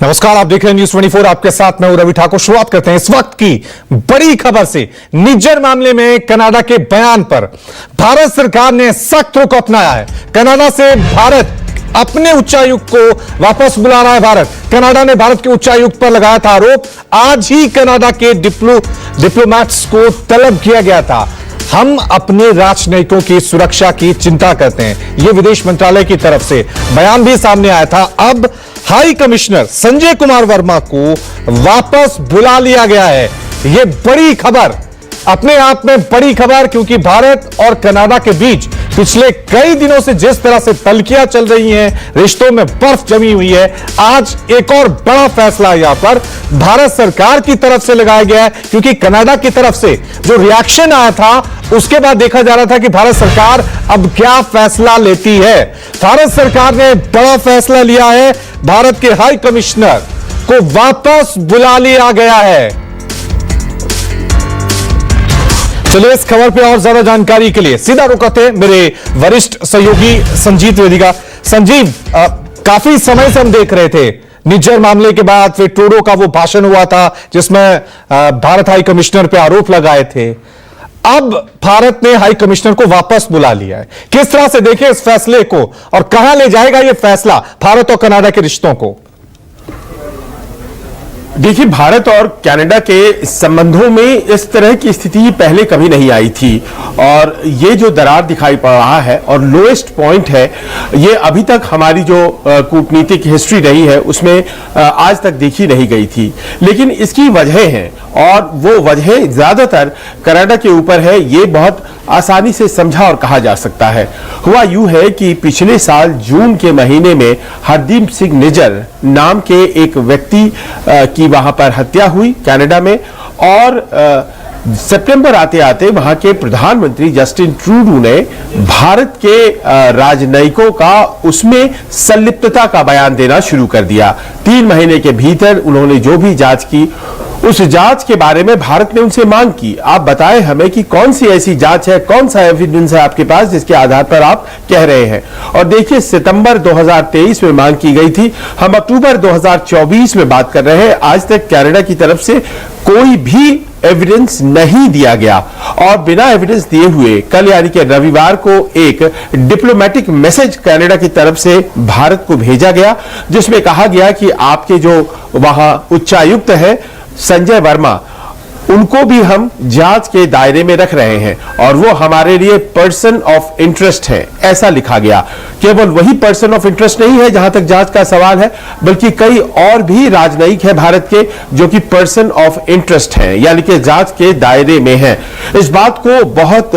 नमस्कार, आप देख रहे हैं न्यूज़ 24। आपके साथ मैं हूं रवि ठाकुर। शुरुआत करते हैं इस वक्त की बड़ी खबर से। निज्जर मामले में कनाडा के बयान पर भारत सरकार ने सख्त रुख अपनाया है। कनाडा से भारत अपने उच्चायुक्त को वापस बुला रहा है। कनाडा ने भारत के उच्चायुक्त पर लगाया था आरोप। आज ही कनाडा के डिप्लोमैट्स को तलब किया गया था। हम अपने राजनयिकों की सुरक्षा की चिंता करते हैं, यह विदेश मंत्रालय की तरफ से बयान भी सामने आया था। अब हाई कमिश्नर संजय कुमार वर्मा को वापस बुला लिया गया है। यह बड़ी खबर, अपने आप में बड़ी खबर, क्योंकि भारत और कनाडा के बीच पिछले कई दिनों से जिस तरह से तल्खियां चल रही हैं, रिश्तों में बर्फ जमी हुई है, आज एक और बड़ा फैसला यहां पर भारत सरकार की तरफ से लगाया गया है। क्योंकि कनाडा की तरफ से जो रिएक्शन आया था, उसके बाद देखा जा रहा था कि भारत सरकार अब क्या फैसला लेती है। भारत सरकार ने बड़ा फैसला लिया है। भारत के हाई कमिश्नर को वापस बुला लिया गया है। चलिए इस खबर पे और ज्यादा जानकारी के लिए सीधा रुक करते हैं मेरे वरिष्ठ सहयोगी संजीव वेदिका। संजीव, काफी समय से हम देख रहे थे निज्जर मामले के बाद फिर ट्रूडो का वो भाषण हुआ था जिसमें भारत हाई कमिश्नर पे आरोप लगाए थे। अब भारत ने हाई कमिश्नर को वापस बुला लिया है। किस तरह से देखें इस फैसले को और कहां ले जाएगा यह फैसला भारत और कनाडा के रिश्तों को? देखिए, भारत और कनाडा के संबंधों में इस तरह की स्थिति पहले कभी नहीं आई थी और ये जो दरार दिखाई पड़ रहा है और लोएस्ट पॉइंट है, ये अभी तक हमारी जो कूटनीतिक हिस्ट्री रही है उसमें आज तक देखी नहीं गई थी। लेकिन इसकी वजह है और वो वजह ज्यादातर कनाडा के ऊपर है। ये बहुत आसानी से समझा और कहा जा सकता है। हुआ यूं है कि पिछले साल जून के महीने में हरदीप सिंह निज्जर नाम के एक व्यक्ति की वहां पर हत्या हुई कनाडा में और सितंबर आते आते वहां के प्रधानमंत्री जस्टिन ट्रूडो ने भारत के राजनयिकों का उसमें संलिप्तता का बयान देना शुरू कर दिया। 3 महीने के भीतर उन्होंने जो भी जांच की, उस जांच के बारे में भारत ने उनसे मांग की, आप बताएं हमें कि कौन सी ऐसी जांच है, कौन सा एविडेंस है आपके पास जिसके आधार पर आप कह रहे हैं। और देखिए, सितंबर 2023 में मांग की गई थी, हम अक्टूबर 2024 में बात कर रहे हैं। आज तक कनाडा की तरफ से कोई भी एविडेंस नहीं दिया गया और बिना एविडेंस दिए हुए कल यानी कि रविवार को एक डिप्लोमेटिक मैसेज कनाडा की तरफ से भारत को भेजा गया जिसमें कहा गया कि आपके जो वहां उच्चायुक्त है संजय वर्मा, उनको भी हम जांच के दायरे में रख रहे हैं और वो हमारे लिए पर्सन ऑफ इंटरेस्ट है, ऐसा लिखा गया। केवल वही पर्सन ऑफ इंटरेस्ट नहीं है जहां तक जांच का सवाल है, बल्कि कई और भी राजनयिक है भारत के जो कि पर्सन ऑफ इंटरेस्ट हैं, यानी कि जांच के दायरे में है। इस बात को बहुत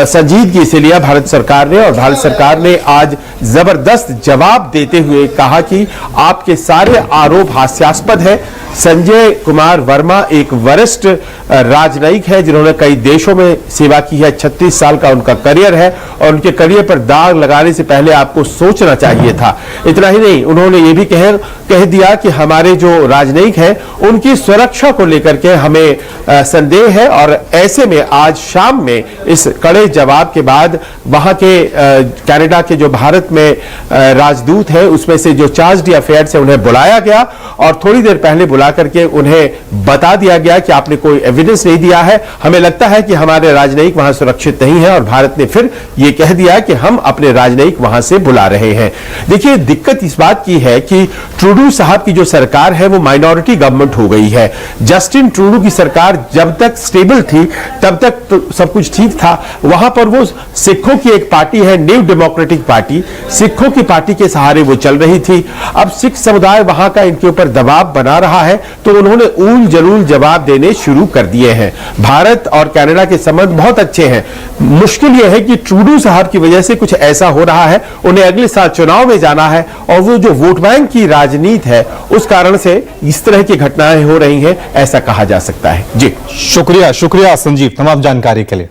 संजीदगी से लिया भारत सरकार ने और भारत सरकार ने आज जबरदस्त जवाब देते हुए कहा कि आपके सारे आरोप हास्यास्पद है। संजय कुमार वर्मा एक वरिष्ठ राजनयिक है जिन्होंने कई देशों में सेवा की है, 36 साल का उनका करियर है और उनके करियर पर दाग लगाने से पहले आपको सोचना चाहिए था। इतना ही नहीं, उन्होंने ये भी कह दिया कि हमारे जो राजनयिक हैं उनकी सुरक्षा को लेकर के हमें संदेह है और ऐसे में आज शाम में इस कड़े जवाब के बाद वहां के कनाडा के जो भारत में राजदूत है उसमें से जो चार्ज डी अफेयर्स है उन्हें बुलाया गया और थोड़ी देर पहले बुला करके उन्हें बता दिया गया कि आपने कोई एविडेंस नहीं दिया है, हमें लगता है कि हमारे राजनयिक वहां सुरक्षित नहीं है और भारत ने फिर यह कह दिया कि हम अपने राजनयिक वहां से बुला रहे हैं। देखिए, दिक्कत इस बात की है कि ट्रूडो साहब की जो सरकार है वो माइनॉरिटी गवर्नमेंट हो गई है। जस्टिन ट्रूडो की सरकार जब तक स्टेबल थी तब तक तो सब कुछ ठीक था। वहां पर वो सिखों की एक पार्टी है, न्यू डेमोक्रेटिक पार्टी, सिखों की पार्टी के सहारे वो चल रही थी। अब सिख समुदाय वहां का इनके ऊपर दबाव बना रहा है तो उन्होंने ऊल जलूल जवाब देने शुरू कर दिए हैं। भारत और कनाडा के संबंध बहुत अच्छे हैं। मुश्किल यह है कि ट्रूडो साहब की वजह से कुछ ऐसा हो रहा है, उन्हें अगले साल चुनाव में जाना है और वो जो वोट बैंक की राजनीति है उस कारण से इस तरह की घटनाएं हो रही हैं, ऐसा कहा जा सकता है। जी शुक्रिया संजीव तमाम जानकारी के लिए।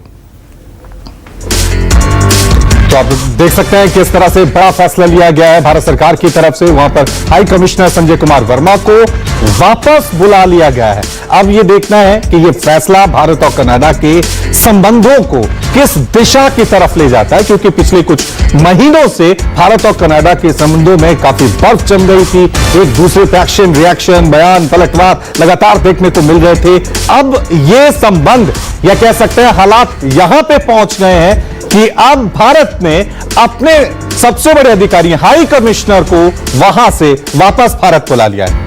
तो आप देख सकते हैं किस तरह से बड़ा फैसला लिया गया है भारत सरकार की तरफ से। वहां पर हाई कमिश्नर संजय कुमार वर्मा को वापस बुला लिया गया है। अब यह देखना है कि यह फैसला भारत और कनाडा के संबंधों को किस दिशा की तरफ ले जाता है, क्योंकि पिछले कुछ महीनों से भारत और कनाडा के संबंधों में काफी बर्फ जम गई थी। एक दूसरे पे एक्शन, रिएक्शन, बयान, पलटवार लगातार देखने को मिल रहे थे। अब यह संबंध या कह सकते हैं हालात यहां पे पहुंच गए हैं कि अब भारत ने अपने सबसे बड़े अधिकारी हाई कमिश्नर को वहां से वापस भारत बुला लिया है।